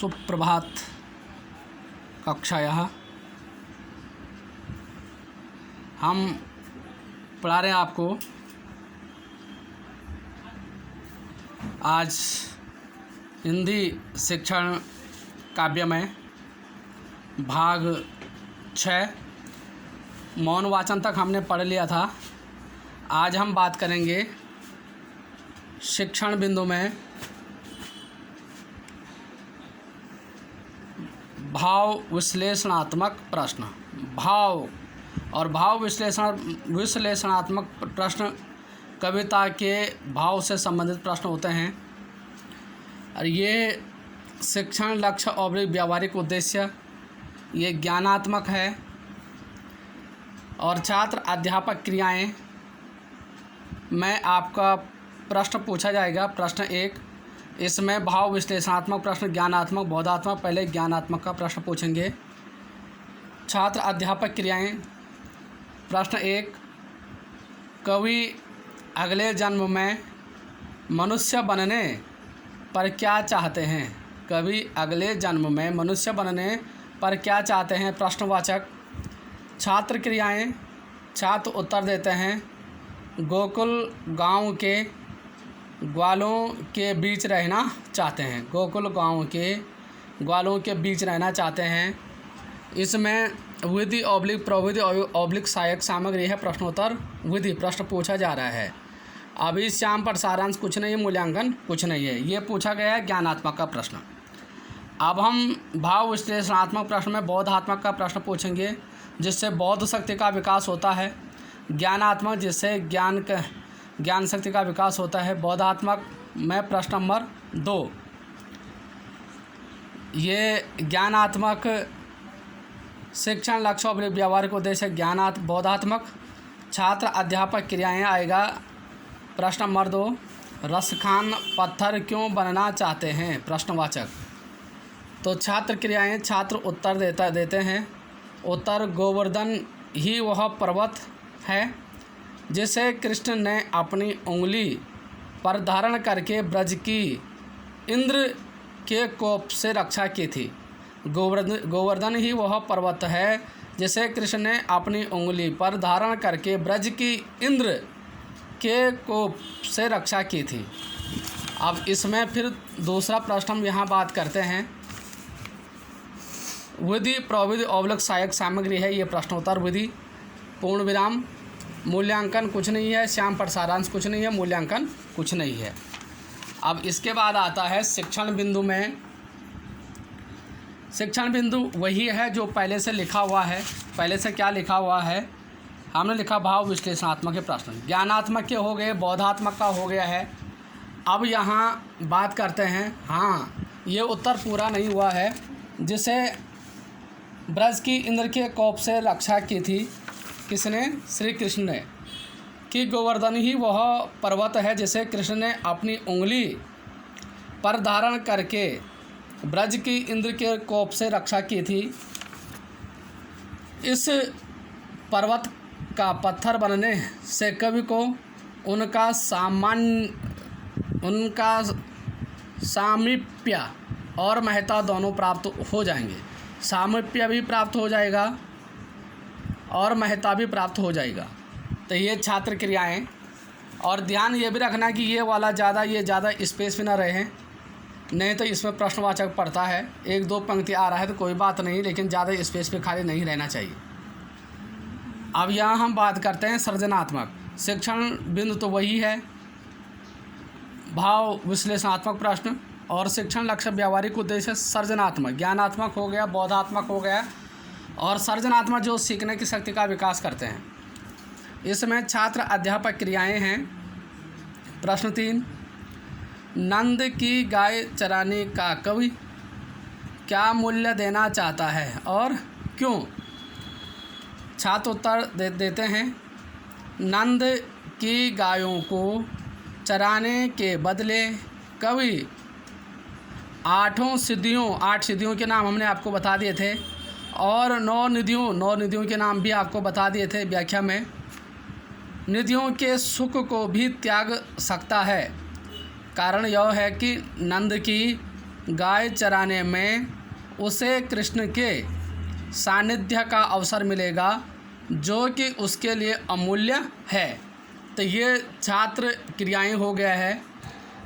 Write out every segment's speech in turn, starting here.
सुप्रभात कक्षायाः। हम पढ़ा रहे हैं आपको आज हिंदी शिक्षण काव्य में भाग 6 मौन वाचन तक हमने पढ़ लिया था। आज हम बात करेंगे शिक्षण बिंदु में भाव विश्लेषणात्मक प्रश्न। भाव और भाव विश्लेषणात्मक प्रश्न कविता के भाव से संबंधित प्रश्न होते हैं और ये शिक्षण लक्ष्य और व्यावहारिक उद्देश्य ये ज्ञानात्मक है। और छात्र अध्यापक क्रियाएं में आपका प्रश्न पूछा जाएगा। प्रश्न 1 इसमें भाव विश्लेषणात्मक प्रश्न, ज्ञानात्मक, बोधात्मक। पहले ज्ञानात्मक का प्रश्न पूछेंगे। छात्र अध्यापक क्रियाएं। प्रश्न 1 कवि अगले जन्म में मनुष्य बनने पर क्या चाहते हैं? कवि अगले जन्म में मनुष्य बनने पर क्या चाहते हैं? प्रश्नवाचक। छात्र क्रियाएं। छात्र उत्तर देते हैं गोकुल गांव के ग्वालों के बीच रहना चाहते हैं। गोकुल गांव के ग्वालों के बीच रहना चाहते हैं। इसमें विधि ऑब्लिक प्रविधि ऑब्लिक सहायक सामग्री है। प्रश्नोत्तर विधि प्रश्न पूछा जा रहा है। अभी श्याम पर सारांश कुछ नहीं, मूल्यांकन कुछ नहीं है। ये पूछा गया है ज्ञानात्मक का प्रश्न। अब हम भाव विश्लेषणात्मक प्रश्न में बोधात्मक का प्रश्न पूछेंगे जिससे बौद्ध शक्ति का विकास होता है। ज्ञानात्मक जिससे ज्ञान शक्ति का विकास होता है। बोधात्मक में प्रश्न नंबर 2 ये ज्ञानात्मक शिक्षण लक्ष्य और व्यावहारिक उद्देश्य बोधात्मक। छात्र अध्यापक क्रियाएं आएगा। प्रश्न नंबर 2 रसखान पत्थर क्यों बनना चाहते हैं? प्रश्नवाचक। तो छात्र क्रियाएं छात्र उत्तर देते हैं। उत्तर गोवर्धन ही वह पर्वत है जिसे कृष्ण ने अपनी उंगली पर धारण करके ब्रज की इंद्र के कोप से रक्षा की थी। गोवर्धन ही वह पर्वत है जिसे कृष्ण ने अपनी उंगली पर धारण करके ब्रज की इंद्र के कोप से रक्षा की थी। अब इसमें फिर दूसरा प्रश्न हम यहाँ बात करते हैं। विधि प्रविधि ऑब्लिक सहायक सामग्री है। ये प्रश्नोत्तर विधि पूर्ण विराम। मूल्यांकन कुछ नहीं है। श्याम पर सारांश कुछ नहीं है। मूल्यांकन कुछ नहीं है। अब इसके बाद आता है शिक्षण बिंदु में। शिक्षण बिंदु वही है जो पहले से लिखा हुआ है। पहले से क्या लिखा हुआ है? हमने लिखा भाव विश्लेषणात्मक के प्रश्न, ज्ञानात्मक के हो गए, बोधात्मक का हो गया है। अब यहाँ बात करते हैं, हाँ ये उत्तर पूरा नहीं हुआ है। जिसे ब्रज की इंद्र के कोप से रक्षा की थी किसने? श्री कृष्ण ने। कि गोवर्धन ही वह पर्वत है जिसे कृष्ण ने अपनी उंगली पर धारण करके ब्रज की इंद्र के कोप से रक्षा की थी। इस पर्वत का पत्थर बनने से कवि को उनका सामीप्य और महत्ता दोनों प्राप्त हो जाएंगे। सामीप्य भी प्राप्त हो जाएगा और महत्ता भी प्राप्त हो जाएगा। तो ये छात्र क्रियाएं। और ध्यान ये भी रखना कि ये वाला ज़्यादा स्पेस में ना रहे, नहीं तो इसमें प्रश्नवाचक पड़ता है। 1-2 पंक्ति आ रहा है तो कोई बात नहीं, लेकिन ज़्यादा स्पेस पे खाली नहीं रहना चाहिए। अब यहाँ हम बात करते हैं सृजनात्मक शिक्षण बिंदु। तो वही है भाव विश्लेषणात्मक प्रश्न और शिक्षण लक्ष्य व्यावहारिक उद्देश्य सृजनात्मक। ज्ञानात्मक हो गया, बोधात्मक हो गया और सृजनात्मक जो सीखने की शक्ति का विकास करते हैं। इसमें छात्र अध्यापक क्रियाएं हैं। प्रश्न 3 नंद की गाय चराने का कवि क्या मूल्य देना चाहता है और क्यों? छात्र उत्तर देते हैं नंद की गायों को चराने के बदले कवि 8 सिद्धियों के नाम हमने आपको बता दिए थे और 9 निधियों के नाम भी आपको बता दिए थे व्याख्या में। निधियों के सुख को भी त्याग सकता है। कारण यह है कि नंद की गाय चराने में उसे कृष्ण के सानिध्य का अवसर मिलेगा जो कि उसके लिए अमूल्य है। तो ये छात्र क्रियाएं हो गया है।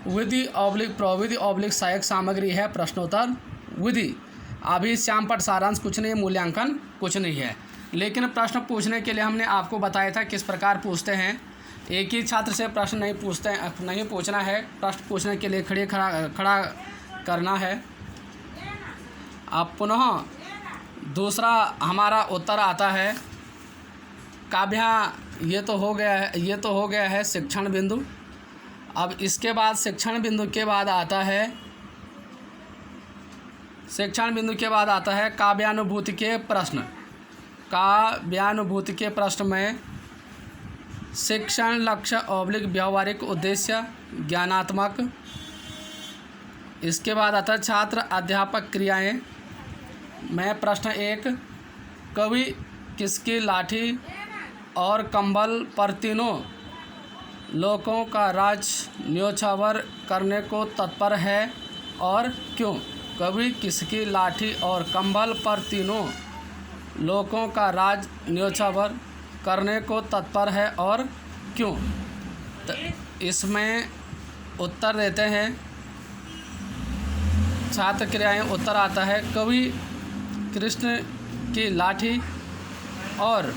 विधि ऑब्लिक प्रविधि ऑब्लिक सहायक सामग्री है प्रश्नोत्तर विधि। अभी श्यामपट सारांश कुछ नहीं, मूल्यांकन कुछ नहीं है। लेकिन प्रश्न पूछने के लिए हमने आपको बताया था किस प्रकार पूछते हैं। एक ही छात्र से प्रश्न नहीं पूछना है, प्रश्न पूछने के लिए खड़ा करना है। अब पुनः दूसरा हमारा उत्तर आता है काव्या। ये तो हो गया है शिक्षण बिंदु। अब इसके बाद शिक्षण बिंदु के बाद आता है काव्यानुभूति के प्रश्न। काव्यानुभूति के प्रश्न में शिक्षण लक्ष्य ऑब्लिक व्यावहारिक उद्देश्य ज्ञानात्मक। इसके बाद आता है छात्र अध्यापक क्रियाएं में प्रश्न 1, कवि किसकी लाठी और कंबल पर तीनों लोकों का राज न्योछावर करने को तत्पर है और क्यों? कवि किसकी लाठी और कंबल पर तीनों लोकों का राज न्योछावर करने को तत्पर है और क्यों? तो इसमें उत्तर देते हैं छात्र क्रियाएं। उत्तर आता है कवि कृष्ण की लाठी और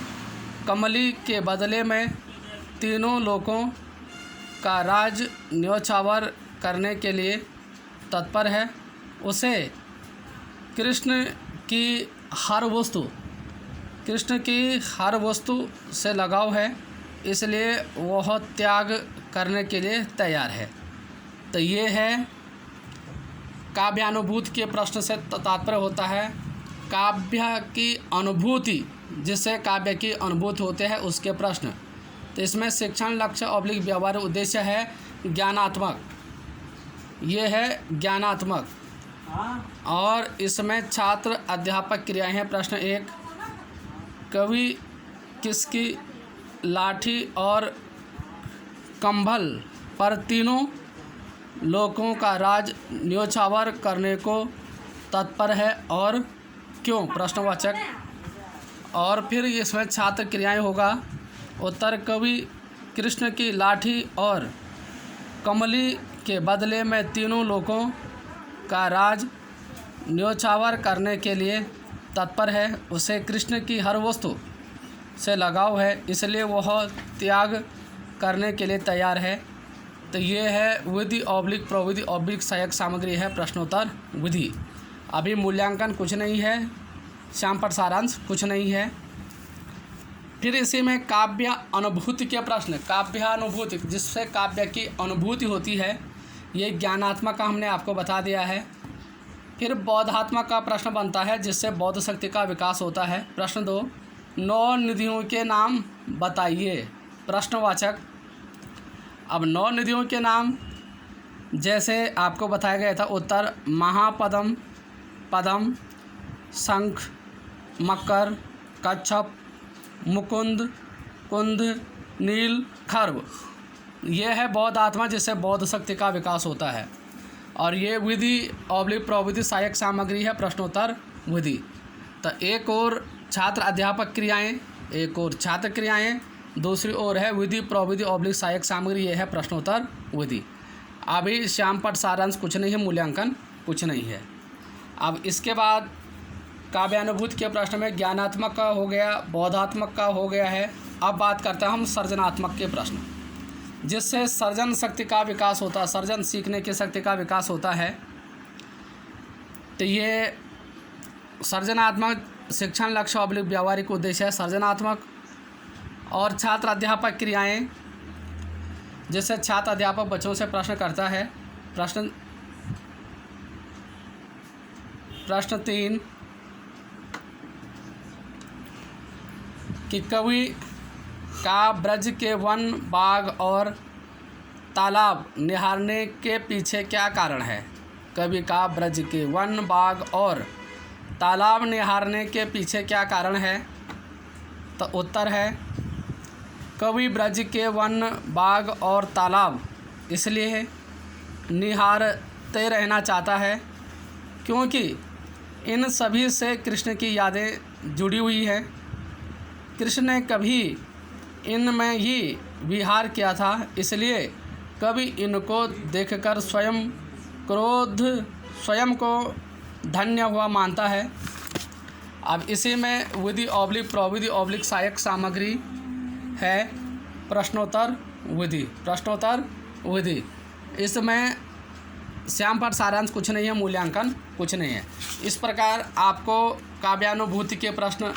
कमली के बदले में तीनों लोकों का राज न्योछावर करने के लिए तत्पर है। उसे कृष्ण की हर वस्तु से लगाव है, इसलिए वह त्याग करने के लिए तैयार है। तो ये है काव्यानुभूति के प्रश्न से तात्पर्य होता है काव्य की अनुभूति, जिससे काव्य की अनुभूति होते हैं उसके प्रश्न। तो इसमें शिक्षण लक्ष्य ऑब्लिक व्यावहारिक उद्देश्य है ज्ञानात्मक, ये है ज्ञानात्मक। और इसमें छात्र अध्यापक क्रियाएं हैं। प्रश्न 1, कवि किसकी लाठी और कंबल पर तीनों लोकों का राज न्योछावर करने को तत्पर है और क्यों? प्रश्नवाचक। और फिर इसमें छात्र क्रियाएं होगा। उत्तर कवि कृष्ण की लाठी और कमली के बदले में तीनों लोकों का राज न्योछावर करने के लिए तत्पर है। उसे कृष्ण की हर वस्तु से लगाव है, इसलिए वह त्याग करने के लिए तैयार है। तो ये है विधि ऑब्लिक प्रविधि ऑब्लिक सहायक सामग्री है प्रश्नोत्तर विधि। अभी मूल्यांकन कुछ नहीं है, श्यामपट सारांश कुछ नहीं है। फिर इसी में काव्य अनुभूति के प्रश्न। काव्यानुभूति जिससे काव्य की अनुभूति होती है, ये ज्ञानात्मक का हमने आपको बता दिया है। फिर बौद्धात्मक का प्रश्न बनता है जिससे बौद्ध शक्ति का विकास होता है। प्रश्न 2, 9 निधियों के नाम बताइए। प्रश्नवाचक। अब 9 निधियों के नाम जैसे आपको बताया गया था। उत्तर महापद्म, पद्म, शंख, मकर, कच्छप, मुकुंद, कुंद, नील, खर्व। ये है बौद्ध आत्मा जिससे बौद्ध शक्ति का विकास होता है। और ये विधि ऑब्लिक प्रविधि सहायक सामग्री है प्रश्नोत्तर विधि। तो एक और छात्र अध्यापक क्रियाएं, एक और छात्र क्रियाएं, दूसरी ओर है विधि प्रविधि ऑब्लिक सहायक सामग्री, ये है प्रश्नोत्तर विधि। अभी श्यामपट सारांश कुछ नहीं है, मूल्यांकन कुछ नहीं है। अब इसके बाद काव्यानुभूति के प्रश्न में ज्ञानात्मक का हो गया, बौद्धात्मक का हो गया है। अब बात करते हैं हम सर्जनात्मक के प्रश्न, जिससे सर्जन शक्ति का विकास होता है, सर्जन सीखने की शक्ति का विकास होता है। तो ये सर्जनात्मक शिक्षण लक्ष्य ऑब्लिक व्यावहारिक उद्देश्य है सर्जनात्मक। और छात्र अध्यापक क्रियाएं, जिससे छात्र अध्यापक बच्चों से प्रश्न करता है। प्रश्न 3 कि कवि का ब्रज के वन, बाग और तालाब निहारने के पीछे क्या कारण है? कवि का ब्रज के वन, बाग और तालाब निहारने के पीछे क्या कारण है? तो उत्तर है कवि ब्रज के वन, बाग और तालाब इसलिए निहारते रहना चाहता है क्योंकि इन सभी से कृष्ण की यादें जुड़ी हुई है। कृष्ण ने कभी इनमें ही विहार किया था, इसलिए कभी इनको देखकर स्वयं को धन्य हुआ मानता है। अब इसी में विधि ऑब्लिक प्रविधि ऑब्लिक सहायक सामग्री है प्रश्नोत्तर विधि। इसमें श्याम पाठ सारांश कुछ नहीं है, मूल्यांकन कुछ नहीं है। इस प्रकार आपको काव्यानुभूति के प्रश्न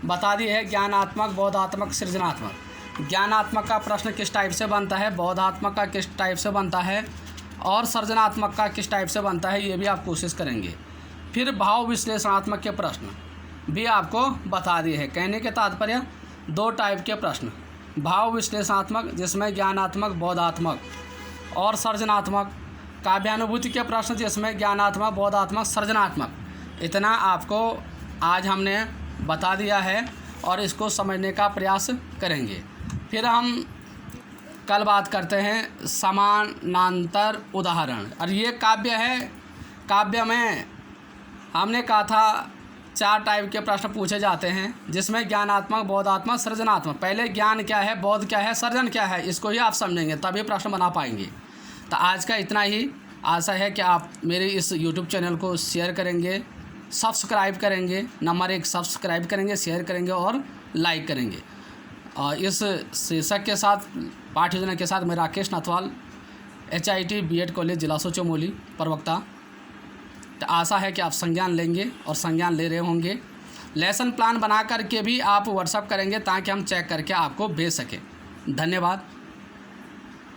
बता दिए हैं, ज्ञानात्मक, बोधात्मक, सृजनात्मक। ज्ञानात्मक का प्रश्न किस टाइप से बनता है, बोधात्मक का किस टाइप से बनता है और सृजनात्मक का किस टाइप से बनता है, ये भी आप कोशिश करेंगे। फिर भाव विश्लेषणात्मक के प्रश्न भी आपको बता दिए हैं। कहने के तात्पर्य 2 टाइप के प्रश्न, भाव विश्लेषणात्मक जिसमें ज्ञानात्मक, बोधात्मक और सृजनात्मक, काव्यानुभूति के प्रश्न जिसमें ज्ञानात्मक, बोधात्मक, सृजनात्मक। इतना आपको आज हमने बता दिया है और इसको समझने का प्रयास करेंगे। फिर हम कल बात करते हैं समानांतर उदाहरण। और ये काव्य है, काव्य में हमने कहा था 4 टाइप के प्रश्न पूछे जाते हैं, जिसमें ज्ञानात्मक, बोधात्मक, सृजनात्मक। पहले ज्ञान क्या है, बोध क्या है, सृजन क्या है, इसको ही आप समझेंगे, तभी प्रश्न बना पाएंगे। तो आज का इतना ही। आशा है कि आप मेरे इस YouTube चैनल को शेयर करेंगे, सब्सक्राइब करेंगे। नंबर 1 सब्सक्राइब करेंगे, शेयर करेंगे और लाइक करेंगे। और इस शीर्षक के साथ, पाठ योजना के साथ मैं राकेश नाथवाल, HIT BEd कॉलेज जिला चमोली प्रवक्ता। तो आशा है कि आप संज्ञान लेंगे और संज्ञान ले रहे होंगे। लेसन प्लान बना करके भी आप व्हाट्सअप करेंगे ताकि हम चेक करके आपको भेज सकें। धन्यवाद।